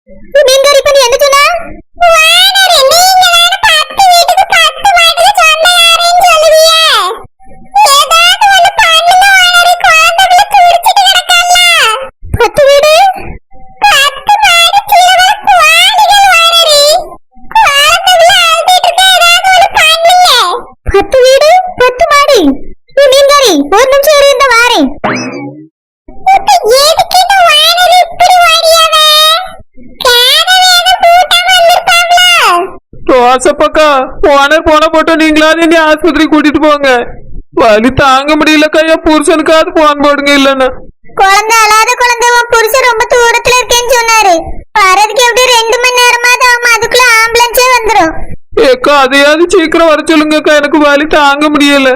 மீன்காரி இப்ப நீ என்ன சொன்ன? வானரே, நீங்க வேற 10 வீட்டுக்கு 10 மாட்டுக்கு சொந்தக்காரன்னு சொல்லுவியே. ஏதாவது ஒண்ணு பண்ணுங்க வானரே, குழந்தைகளை துடிச்சிட்டு கிடக்கல்ல. 10 வீடு 10 மாடு சிலவர குவாலிகள் வானரே. குழந்தைகளை அழுதுட்டு இருக்க, ஏதாவது ஒண்ணு பண்ணுங்க. 10 வீடு 10 மாடு. நீ மீன்காரி ஒரு நிமிஷம் இரு, இந்த வாரேன். இப்ப எதுக்கு இந்த வானரே இப்படி வாடியாவே? ரோசப்பக்கா, ஓனர் போன போட்டோம், நீங்களாவது இனி ஆஸ்பத்திரி கூட்டிட்டு போங்க. வலி தாங்க முடியலக்கா, என் புருஷனுக்காவது போன் போடுங்க. இல்லன்னா குழந்தை அழாத குழந்தை, உன் புருஷன் ரொம்ப தூரத்துல இருக்கேன்னு சொன்னாரு. வரதுக்கு எப்படி 2 மணி நேரமாவது ஆகும், அதுக்குள்ள ஆம்புலன்ஸே வந்துரும். ஏக்கா அதையாவது சீக்கிரம் வர சொல்லுங்கக்கா, எனக்கு வலி தாங்க முடியல.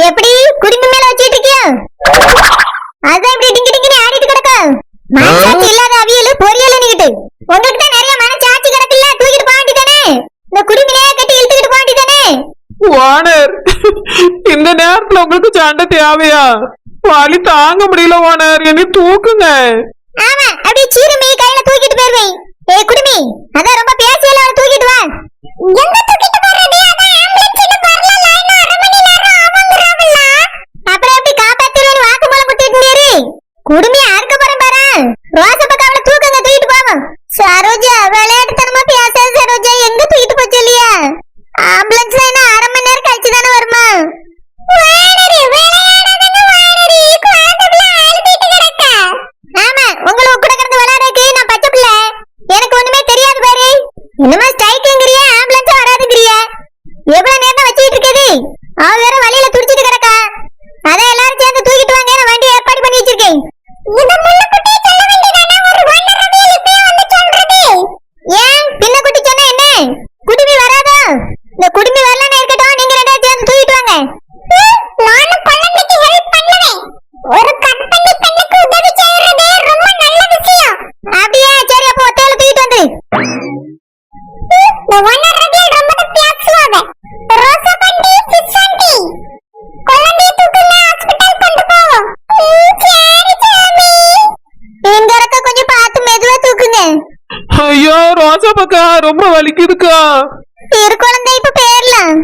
எப்படி குடிமை மேல வச்சிட்டு இருக்கியா? அதான் இப்படி டிங்கி டிங்கி ஆடிட்டு கிடக்க. மனசாட்சி இல்லாத அவியல் பொரியல் நிக்கிட்டு. உங்களுக்கு தான் நிறைய மனசாட்சி கிடக்குல்ல, தூக்கிட்டு போக வேண்டியதானே. இந்த குடிமையே கட்டி இழுத்துக்கிட்டு போக வேண்டியதானே. ஓனர், இந்த நேரத்துல உங்களுக்கு சண்டை தேவையா? வலி தாங்க முடியல ஓனர், என்னை தூக்குங்க. ஆமா, அப்படியே சீருமி கையில தூக்கிட்டு போயிருவேன். ஏய் குடிமி, அதான் ரொம்ப பேசியல, அவனை தூக்கிட்டு வா. எங்க தூக்கிட்டு போறது? அதான் ஆம்புலன்ஸ்ல வரல, லைன் 1/2 மணி நேரம் ஆகுங்கறாங்கல்ல. அப்புறம் எப்படி காப்பாத்துறேன்னு வாக்குமூலம் கொடுத்துட்டு நீரு. குடிமி அறுக்க போறேன் பாரு. ரோசப்பக்க அவளை தூக்குங்க, தூக்கிட்டு போவோம். சரோஜா விளையாட்டுத்தனமா பேசாத சரோஜா, எங்க தூக்கிட்டு போச்சு இல்லையா? ஆம்புலன்ஸ்ல என்ன 1/2 மணி நேரம் கழிச்சு தானே வருமா? வானரே, விளையாடாதங்க வானரே, குழந்தைகளை அழுத்திட்டு கிடக்க. ஆமா, உங்களை கூட கிடந்து விளையாடுறதுக்கு நான் பச்சை பிள்ளை, எனக்கு ஒண்ணுமே தெரியாது பாரு. இன்னுமா ஸ்ட்ரைக்குங்கறியா, ஆம்புலன்ஸ் வராதுங்கறியா? எவ்வளவு நேரம் வச்சிட்டு இருக்குது? அவ வேற வழியில துடிச்சிட்டு கிடக்கா. அத எல்லாரும் சேர்ந்து தூக்கிட்டு வாங்க, நான் வண்டி ஏற்பாடு பண்ணி வச்சிருக்கேன். இந்த முள்ளக்குட்டி சொல்ல வேண்டியதானே, ஒரு வண்ணரவியல் இப்பவே வந்து சொல்றது. ஏன் பின்ன குட்டி சொன்னா என்ன? குடிமி வராதா? இந்த குடிமி வரலன்னா இருக்கட்டும், நீங்க 2 பேரும் சேர்ந்து தூக்கிட்டு வாங்க. நானும் குழந்தைக்கு ஹெல்ப் பண்ணுவேன். ஒரு கம்பெனி பெண்ணுக்கு உதவி செய்யறதே ரொம்ப நல்ல விஷயம். அப்படியே சரி, அப்போ ஒத்தையில தூக்கிட்டு வந்து. இந்த வண்ணரவியல் ரொம்ப பேசுவாங்க. ரோசா பண்டி, சிச்சாண்டி, குழந்தையை தூக்குங்க, ஹாஸ்பிடல் கொண்டு போவோம். சரி சாமி. இங்க இருக்க கொஞ்சம் பார்த்து மெதுவா தூக்குங்க. ஐயோ ரோசப்பக்கா, ரொம்ப வலிக்குதுக்கா. இரு குழந்தை, இப்ப பேர்லாம்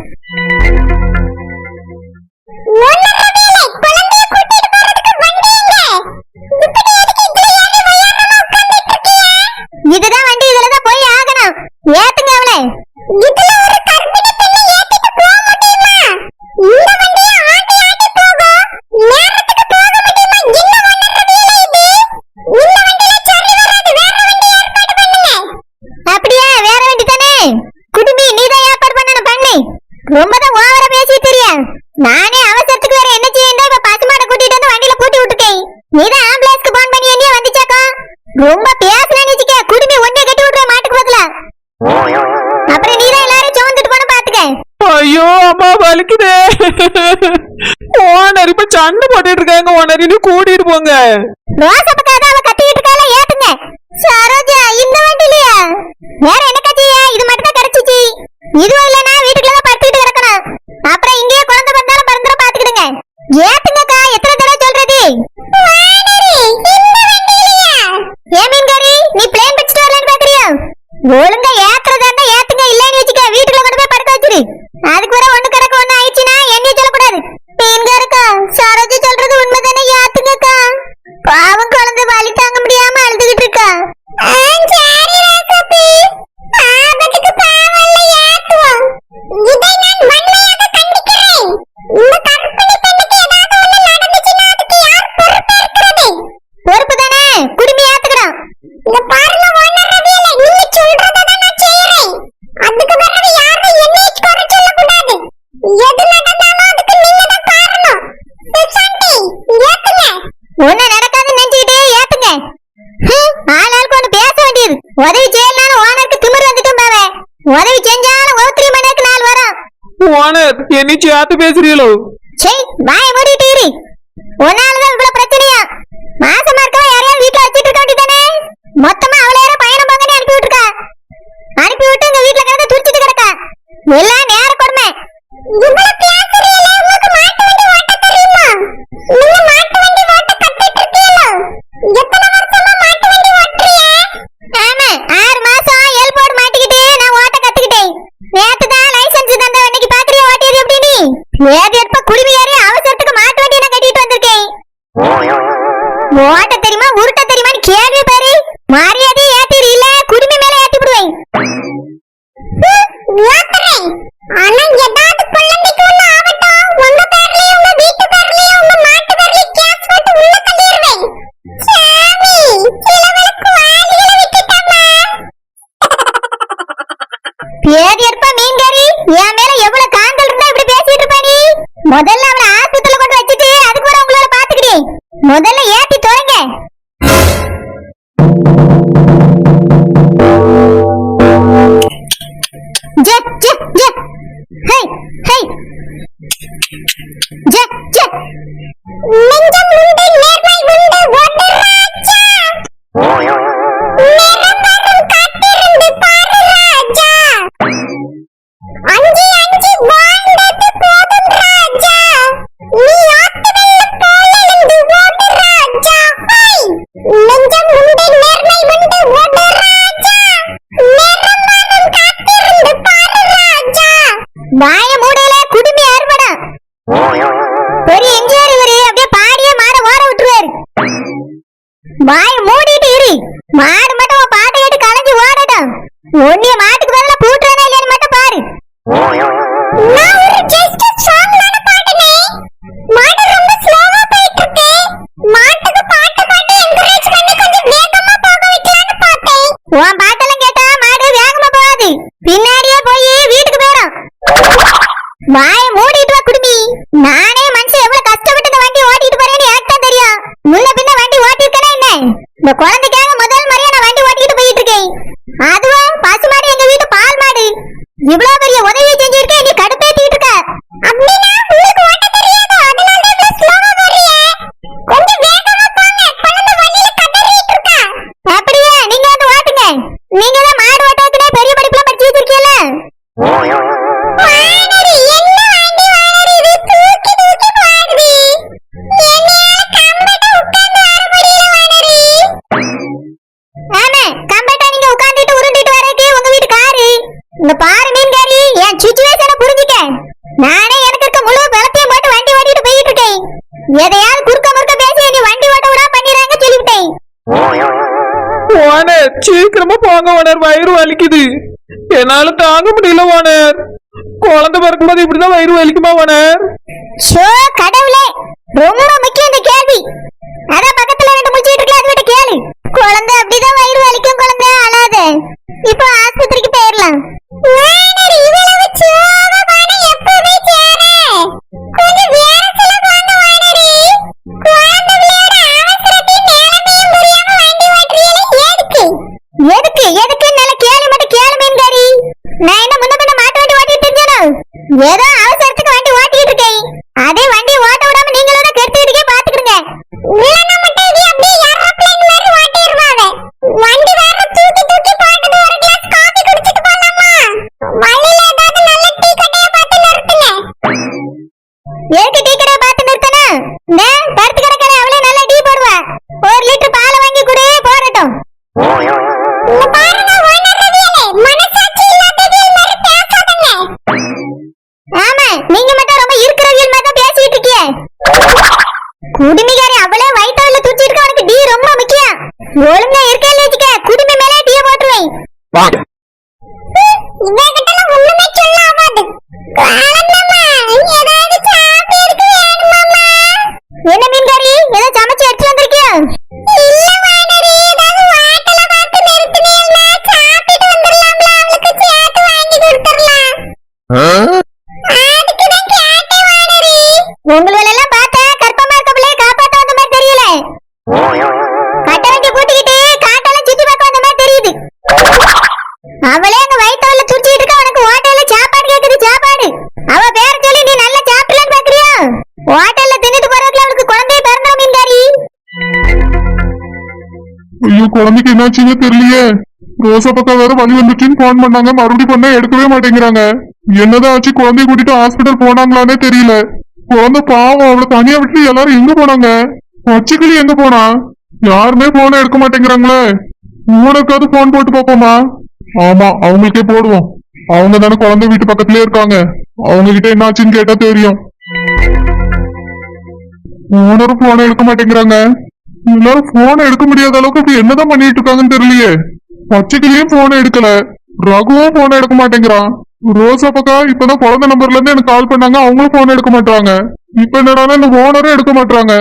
இதுதான் வண்டி, இதுலதான் போய் ஆகணும். ஏத்துங்க அவளை. இதுல ஒரு கர்ப்பிணி பெண்ணை ஏத்திட்டு போக முடியுமா? இந்த வண்டியை ஆட்டி ஆட்டி போகும், நேரத்துக்கு போக முடியுமா? என்ன வண்ணரவியல் இது? இந்த வண்டியில சரி வராது, வேற வண்டி ஏற்பாடு பண்ணுங்க. அப்படியே வேற வண்டி தானே? குடுமி நீதான் ஏற்பாடு பண்ணணும், பண்ணு. ரொம்ப தான் ஓவரா பேசிட்டு இருக்கியா? நானே அவசரத்துக்கு வேற என்ன செய்யணும், இப்ப பசுமாடை கூட்டிட்டு வந்து வண்டியில பூட்டி விட்டுட்டேன். நீதான் ஆம்புலன்ஸ்க்கு போன் பண்ணி என்னைய வந்துச்சாக்கா? ரொம்ப பேசலாம் நினைச்சுக்க. குடுமி ஒன்னே கட்டி விட்டுற மாட்டுக்கு பதிலா. அப்புறம் நீதான் எல்லாரும் சுமந்துட்டு போன பாத்துக்க. ஐயோ அம்மா வலிக்குதே. ஓனர் இப்ப சண்டை போட்டுட்டு இருக்காங்க. ஓனர் இனி கூட்டிட்டு போங்க. ரோசப்பக்காத அவ கத்திக்கிட்டு இருக்கால, ஏத்துங்க. சரோஜா, இந்த வண்டிலையா? வேற என்ன கட்சியா? இது மட்டும் தான் கிடைச்சிச்சு. இதுவும் இல்லனா வீட்டுக்குள்ள படுத்துக்கிட்டு கிடக்கணும். அப்புறம் இங்கேயே குழந்தை பிறந்தாலும் பிறந்துற பாத்துக்கிடுங்க. ஏத்துங்கக்கா, எத்தனை தடவை சொல்றது? ஏன் மீன்காரி, நீ பிளேன் பிடிச்சிட்டு வரலான்னு பாக்குறியா? ஒழுங்கா ஏத்துறதா இருந்தா ஏத்துங்க, இல்லன்னு வச்சுக்க வீட்டுக்குள்ள கொண்டு போய் படுக்க வச்சிரு. அதுக்கு வர ஒண்ணு கிடக்க ஒண்ணு ஆயிடுச்சுன்னா என்னைய சொல்லக்கூடாது. மீன்காரக்கா, சரோஜா சொல்றது உண்மைதானே, ஏத்துங்கக்கா. பாவம் குழந்தை வலி தாங்க முடியாம அழுதுகிட்டு இருக்கா. சரி ராசாத்தி, ஆபத்துக்கு பாவம் இல்ல, ஏத்துவோம். ஓனர் என்னை சேர்த்து பேசுறீங்களோ? சே வாய மூடிட்டு இரு. உன்னாலதான் இவ்வளவு பிரச்சனையா? மாசமா இருக்கவ யாரையாவது வீட்டுல வச்சிட்டு இருக்க வேண்டியதானே? மொத்தமா அவளை யாரோ பயணம் போங்கன்னு அனுப்பி விட்டுருக்கா. அனுப்பி விட்டு இந்த வீட்டுல கிடந்து துடிச்சிட்டு கிடக்கா. எல்லாம் நேர கொடுமை. இவ்வளவு பேசுறீங்களே, உங்களுக்கு மாட்டு வண்டி ஓட்ட தெரியுமா? நீங்க மாட்டு வண்டி ஓட்ட கத்துட்டு இருக்கீங்களோ? எத்தனை வருஷமா மாட்டு வண்டி ஓட்டுறீங்க? ஆமா 6 மாசம் எல்போர்ட் மாட்டிக்கிட்டு நான் ஓட்ட கத்துக்கிட்டேன். நேத்து தான் லைசென்ஸ் தந்த அன்னைக்கு பாக்குறியா ஓட்டியது எப்படி நீ? ஏது எப்ப குடிவி ஏறி அவசரத்துக்கு மாட்டு வண்டி நான் கட்டிட்டு வந்திருக்கேன். ஓட்ட தெரியுமா உருட்ட தெரியுமான்னு கேள்வி பாரு. மரியாதை ஏத்திரு இல்ல குடிமி மேல ஏத்தி விடுவேன். ஆனா ஏதாவது குழந்தைக்கு ஒண்ணு ஆகட்டும், உங்க பேர்லயே உங்க வீட்டு பேர்லயே உங்க மாட்டு பேர்லயே கேஸ் போட்டு உள்ள தள்ளிடுவேன். சாமி சிலவளுக்கு வாலிகளை விட்டுட்டாமா. பேதி ஏற்ப மீன்காரி என் மேல எவ்வளவு காந்தல் இருந்தா இப்படி பேசிட்டு இருப்ப நீ? முதல்ல அவளை ஆஸ்பத்திரியில கொண்டு வச்சுட்டு அதுக்கு கூட உங்களோட பாத்துக்கிட்டேன். முதல்ல ஏத்தி தொடங்க. ஜே ஜே ஜே ஹே ஹே ஜே ஜே நெஞ்சம் உண்டு நேர்மை உண்டு ஓடு ராஜா. நேரமரம் காத்திருந்து பாரு ராஜா. அஞ்சி அஞ்சி வாழ்ந்தது போதும் ராஜா. நீ ஆத்துவெல்ல போலெழுந்து ஓடு ராஜா. ஹை நெஞ்சம் உண்டு நேர்மை உண்டு ஓடு ராஜா. நேரமரம் காத்திருந்து பாரு ராஜா. வாய மூடல குடுமி அறுபடம். பெரிய எம்ஜிஆர் இவரு அப்படியே பாடியே மாட ஓட விட்டுருவாரு. வாய மூடிட்டு இரு. மாடு மட்டும் உன் பாட்டை கேட்டு கலைஞ்சு ஓடட்டும். ஒன்னிய மாட்டுக்கு பதிலா பூட்டுறதா இல்லையான்னு மட்டும் பாரு. நான் ஒரு ஜஸ்ட் சாங்லான பாடுனே. மாடு ரொம்ப ஸ்லோவா போயிட்டு இருக்கு. மாட்டுக்கு பாட்டு பாட்டு என்கரேஜ் பண்ணி கொஞ்சம் வேகமா போக வைக்கலாம்னு பார்த்தேன். உன் பாட்டெல்லாம் கேட்டா மாடு வேகமா போகாது, பின்னாடியே போய் வீட்டுக்கு போயிடும். வாய மூடிட்டு வா குடுமி. நானே மனுஷன் எவ்வளவு கஷ்டப்பட்டு இந்த வண்டி ஓட்டிட்டு போறேன்னு எனக்கு தான் தெரியும். முன்ன பின்ன வண்டி ஓட்டிருக்கேனா என்ன? இந்த குழந்தைக்காக முதல் முறையா நான் வண்டி ஓட்டிட்டு போயிட்டு இருக்கேன். அதுவும் பசுமாடு, எங்க வீட்டு பால் மாடு. இவ்வளவு பெரிய உதவி செஞ்சிருக்கேன், நீ கடுப்பேத்திட்டு இருக்க. அப்படின்னா உங்களுக்கு ஓட்ட தெரியாது, அதனால தான் இவ்வளவு ஸ்லோவா போறீங்க. கொஞ்சம் வேகமா போங்க, குழந்தை வண்டியில கதறிட்டு இருக்கா. அப்படியே நீங்க வந்து ஓட்டுங்க. நீங்க தான் மாடு ஓட்டறதுல பெரிய படிப்புல படிச்சு வச்சிருக்கீல்ல. வானரி என்ன வண்டி வானரி, இது தூக்கி தூக்கி போடுது. என்னையால கம்பட்ட உட்கார்ந்து வர முடியல வானரி. ஆமா கம்பட்ட நீங்க உட்கார்ந்துட்டு உருண்டிட்டு வரதுக்கு உங்க வீட்டு காரு. இங்க பாரு மீன்காரி, என் சிச்சுவேஷனை புரிஞ்சுக்க. நானே எனக்கு இருக்க முழு பலத்தையும் போட்டு வண்டி ஓட்டிட்டு போயிட்டு இருக்கேன். எதையாவது குறுக்க முறுக்க பேசி நீ வண்டி ஓட்ட விட பண்ணிடுறாங்க சொல்லிவிட்டேன். ஓனர் சீக்கிரமா போங்க ஓனர், வயிறு வலிக்குது. என்னால தாங்க முடியல ஓனர். குழந்தை பிறக்கும்போது இப்படிதான் வயிறு வலிக்குமா ஓனர்? ஷோ கடவுளே, ரொம்ப முக்கியம் இந்த கேள்வி. அதான் பக்கத்துல ரெண்டு முடிச்சிட்டு இருக்கல, அது விட்டு கேளு. குழந்தை அப்படிதான் வயிறு வலிக்கும், குழந்தை அழாத. இப்போ ஆஸ்பத்திரிக்கு போயிடலாம். வானரி இவ்வளவு சோகமான எப்பவே சேர கொஞ்சம் வேகத்துல போங்க வானரி. குழந்தை விளையாட அவசரத்தையும் நேரத்தையும் புரியாம வண்டி ஓட்டுறீங்களே, எதுக்கு எதுக்கு எதுக்கு? நல்ல கேள்வி மட்டும் கேளு மீன்காரி. நான் என்ன முன்ன பின்ன மாட்டு வண்டி ஓட்டிட்டு இருக்கேனோ? ஏதோ அவசரத்துக்கு வண்டி ஓட்டிட்டு இருக்கேன். அதே வண்டி ஓட்ட விடாம நீங்களும் தான் கெடுத்துக்கிட்டே பாத்துக்கிடுங்க. இல்லன்னா மட்டும் இது அப்படியே ஏரோப்ளேன் மாதிரி ஓட்டிடுவாங்க. வண்டி வேற தூக்கி தூக்கி போட்டுட்டு ஒரு கிளாஸ் காபி குடிச்சிட்டு போலாமா? வழியில ஏதாவது நல்ல டீ கடையை பார்த்து நிறுத்துங்க. எதுக்கு டீ கடையை பார்த்து நிறுத்தணும்? இந்த பருத்து கடைக்கார அவளே நல்ல டீ போடுவா. 1 லிட்டர் பாலை வாங்கி குடு போறட்டும். இங்க பாருங்க ஓனரவியலே, மனசாட்சி இல்லாதவியல் மாதிரி பேசாதீங்க. ஆமா நீங்க மட்டும் ரொம்ப இருக்கிறவியல் மாதிரி தான் பேசிட்டு இருக்கீங்க. குடுமிகாரி அவளே வயித்தால தூச்சிட்டு இருக்க, உனக்கு டீ ரொம்ப முக்கியம். ஒழுங்கா இருக்கேன்னு வச்சுக்க, குடுமி மேலே டீ போட்டுருவேன். இவகிட்டலாம் ஒண்ணுமே சொல்ல ஆகாது. குழந்தைமா ஏதாவது சாப்பிடுறதுக்கு வேணுமாமா? என்ன மீன்காரி, ஏதோ சமைச்சு எடுத்து வந்திருக்கியா? இல்ல வானரி, ஏதாவது வாட்டல பார்த்து நிறுத்தினீங்களா? சாப்பிட்டு வந்துடலாம்ல, அவளுக்கு சேர்த்து வாங்கி கொடுத்துடலாம். அதுக்குதான் கேட்டேன் வானரி. உங்களெல்லாம் பார்த்தா கற்பமா இருக்க பிள்ளைய காப்பாத்த வந்த மாதிரி தெரியல. கட்ட வண்டி பூட்டிக்கிட்டு காட்டெல்லாம் சுத்தி பார்க்க வந்த மாதிரி தெரியுது. அவளே அங்க வயித்தால துடிச்சிட்டு இருக்கா, உனக்கு ஓட்டையில சாப்பாடு கேக்குது. சாப்பாடு அவ ஐயோ குழந்தைக்கு என்னாச்சுன்னு தெரியலையே. ரோசா பக்கா வேற வலி வந்துச்சுன்னு போன் பண்ணாங்க, மறுபடியும் பண்ணா எடுக்கவே மாட்டேங்கிறாங்க. என்னதான் ஆச்சு, குழந்தைய கூட்டிட்டு ஹாஸ்பிட்டல் போனாங்களானே தெரியல. குழந்தை பாவம், அவளை தனியா விட்டு எல்லாரும் எங்க போனாங்க? பச்சைக்கிளி எங்க போனா? யாருமே போன எடுக்க மாட்டேங்கிறாங்களே. உனக்காவது போன் போட்டு பாப்போமா? ஆமா, அவங்களுக்கே போடுவோம். அவங்க தானே குழந்தை வீட்டு பக்கத்துலயே இருக்காங்க, அவங்க கிட்ட என்ன ஆச்சுன்னு கேட்டா தெரியும். ஓனரும் போன எடுக்க மாட்டேங்கிறாங்க. எல்லாரும் போன எடுக்க முடியாத அளவுக்கு இப்படி என்னதான் பண்ணிட்டு இருக்காங்கன்னு தெரியலையே. பச்சைக்கிளியும் போன எடுக்கல, ரகுவும் போன எடுக்க மாட்டேங்கிறான். ரோசா பக்கா இப்பதான் குழந்தை நம்பர்ல இருந்து எனக்கு கால் பண்ணாங்க, அவங்களும் போன் எடுக்க மாட்டாங்க. இப்ப என்னடானா இந்த ஓனரும் எடுக்க மாட்டாங்க.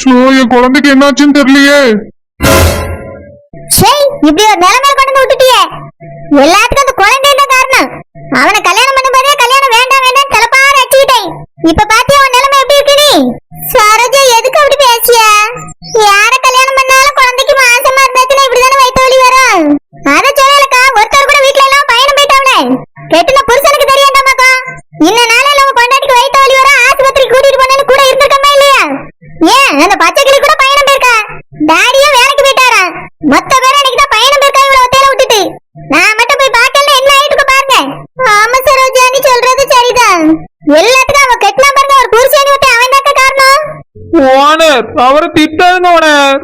சோ என் குழந்தைக்கு என்னாச்சுன்னு தெரியலையே. சரி, இப்படி ஒரு நிலைமையில கொண்டு வந்து விட்டுட்டியே. எல்லாத்துக்கும் அந்த குழந்தை தான் காரணம். அவனை கல்யாணம் பண்ணும்போதே கல்யாணம் வேண்டாம் வேண்டாம் தலைப்பார அடிச்சுக்கிட்டேன். இப்ப பாத்தியா அவன் நிலைமை எப்படி இருக்குடி? சரோஜா எதுக்கு அப்படி பேசிய? யார கல்யாணம் பண்ணாலும் குழந்தைக்கு மாசமா இருந்தாச்சுன்னா இப்படிதானே வயிற்று வலி வரும். அதை சொல்லலக்கா, ஒருத்தர் கூட வீட்டுல எல்லாம் பயணம் போயிட்டாவனே. கெட்டுன புருஷனுக்கு தெரியாண்டாமாக்கா. இந்த நாளையில அவன் பொண்டாட்டிக்கு வயிற்று வலி வர ஆஸ்பத்திரிக்கு கூட்டிட்டு போனேன்னு கூட இருந்திருக்கமா இல்லையா? ஏன் அந்த பச்சைக்கிளி கூட பயணம் போயிருக்கா, டாடியும் வேலைக்கு போயிட்டாரா. மொத்த பேரும் அன்னைக்கு தான் பயணம் போயிருக்கா இவ்வளவு ஒத்தையில விட்டுட்டு. நான் மட்டும் போய் பார்க்கல, என்ன ஆயிட்டு பாருங்க. ஆமா சரோஜா, நீ சொல்றது சரிதான். எல்லாத்துக்கும் அவ கெட்டினா பாருங்க, ஒரு புருஷன் விட்டு அவன் தான் காரணம். ஓனர் அவரை திட்டாதுங்க ஓனர்.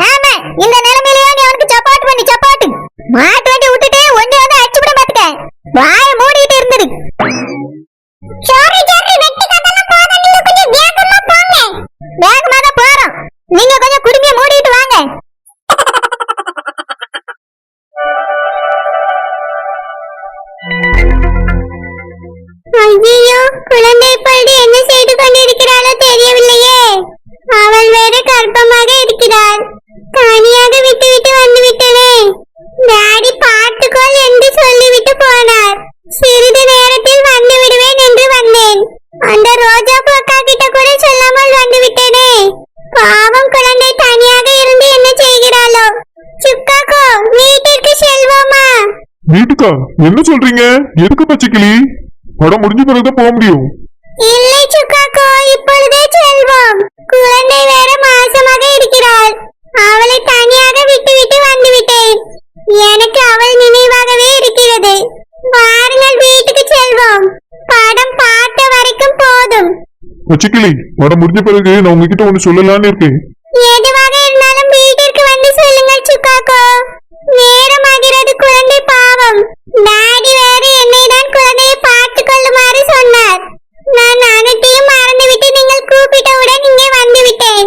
ஆமா, இந்த நிலைமையிலேயே நீ அவனுக்கு சப்பாட்டு பண்ணி சப்பாட்டு மாட்டு வண்டி விட்டுட்டு ஒண்டி வந்து அடிச்சு விட பாத்துக்க. வாய மூடிட்டு இருந்துடு. சாரி சாரி, வெட்டி கதெல்லாம் போங்க, நீங்க கொஞ்சம் வேகமா போங்க. வேகமா தான் போறோம், நீங்க கொஞ்சம் குடுமையை மூடிட்டு வாங்க. ஐயோ, குழந்தை பள்ளி என்ன செய்து கொண்டிருக்கிறாளோ தெரியவில்லையே. அவள் வேற கர்ப்பமாக இருக்கிறாள். தனியாக விட்டு விட்டு வந்து விட்டனே. டாடி பார்த்துக்கொள் என்று சொல்லிவிட்டு போனார். சிறிது நேரத்தில் வந்து விடுவேன் என்று வந்தேன். அந்த ரோஜா அக்கா கிட்ட கூட சொல்லாமல் வந்து விட்டேனே. பாவம் குழந்தை தனியாக இருந்து என்ன செய்கிறாளோ. சுக்காக்கோ, வீட்டிற்கு செல்வோமா? வீட்டுக்கா? என்ன சொல்றீங்க? எதுக்கு பச்சைக்கிளி? படம் முடிஞ்ச பிறகுதான் போக முடியும். இல்லை சுக்காக்கோ, இப்பொழுதே செல்வோம். குழந்தை வேற மாசமாக இருக்கிறாள். அவளை தனியாக விட்டு வந்து விட்டேன். எனக்கு அவள் நினைவாகவே இருக்கிறது. வாருங்கள், வீட்டுக்கு செல்வோம். படம் பார்த்த வரைக்கும் போதும். பச்சைக்கிளி, படம் முடிஞ்ச பிறகு நான் உங்ககிட்ட ஒண்ணு சொல்லலான்னு இருக்கேன். எதுவாக இருந்தாலும் வீட்டிற்கு வந்து சொல்லுங்கள் சுக்காக்கோ. நேரமாகிறது, குழந்தை பாவம். டாடி வேற என்னை தான் குழந்தையை பார்த்துக் கொள்ளுமாறு சொன்னார். நான் அனைத்தையும் மறந்துவிட்டு நீங்கள் கூப்பிட்டவுடன் இங்கே வந்து விட்டேன்.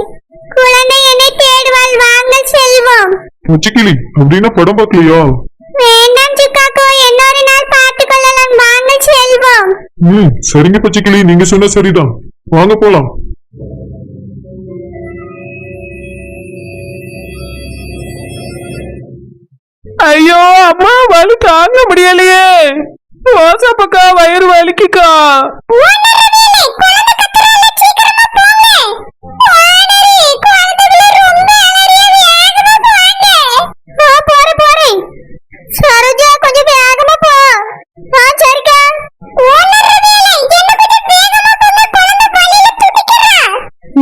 குழந்தை என்னை தேடுவாள், வாங்கள் செல்வோம். பச்சைக்கிளி, அப்படின்னா படம் பார்க்கலையா? வேண்டாம் சுக்காக்கோ, இன்னொரு நாள் பார்த்துக் கொள்ளலாம், வாங்கள் செல்வோம். சரிங்க பச்சைக்கிளி, நீங்க சொன்ன சரிதான். வாங்க போலாம். ஐயோ அம்மா, வலி தாங்க முடியலையே. ரோசா பக்கா வயிறு வலிக்குக்கா. சரோஜா, கொஞ்சம் வேகமா போ. சரிக்கா.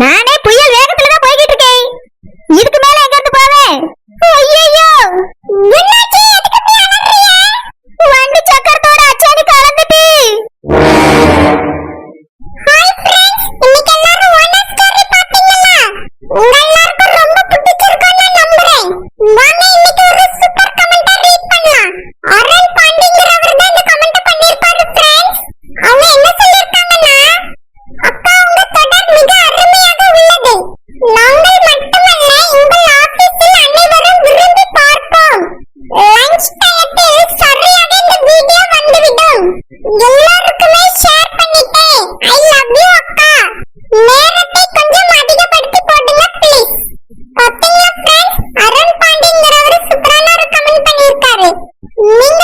நானே புயல் வேகத்துல தான் போய்கிட்டு இருக்கேன். இதுக்கு மேல எங்க இருந்து போவேன்? ஐயோ, என்னாச்சு? எதுக்கு இப்படி அலறீங்க? வண்டி சக்கரத்தோட அச்சாணி கலந்துட்டு. ஹாய் ஃப்ரெண்ட்ஸ், இன்னைக்கு எல்லாரும் ஒண்ணா ஸ்டோரி பாத்தீங்களா? உங்க எல்லாருக்கும் ரொம்ப பிடிச்சிருக்கும்னு நம்புறேன். வாங்க இன்னைக்கு ஒரு சூப்பர் கமெண்ட் ரீட் பண்ணலாம். அருண் பாண்டிங்கிறவர் தான் இந்த கமெண்ட் பண்ணிருப்பாரு ஃப்ரெண்ட்ஸ். அவங்க என்ன சொல்லிருக்காங்கன்னா, அக்கா உங்க தொடர் மிக அருமையாக உள்ளது. நாங்கள் மட்டுமல்ல, உங்கள் ஆபீஸில் அனைவரும் விரும்பி பார்ப்போம். லஞ்ச் டயத்தில் சரியாக இந்த வீடியோ வந்துவிடும். எல்லாருக்குமே ஷேர் பண்ணிட்டேன். ஐ லவ் யூ அக்கா. நேரத்தை கொஞ்சம் அதிகப்படுத்தி போடுங்க ப்ளீஸ். பாத்தீங்களா ஃப்ரெண்ட்ஸ், அருண் பாண்டிங்கிறவர் சூப்பரான ஒரு கமெண்ட் பண்ணிருக்காரு. நீங்க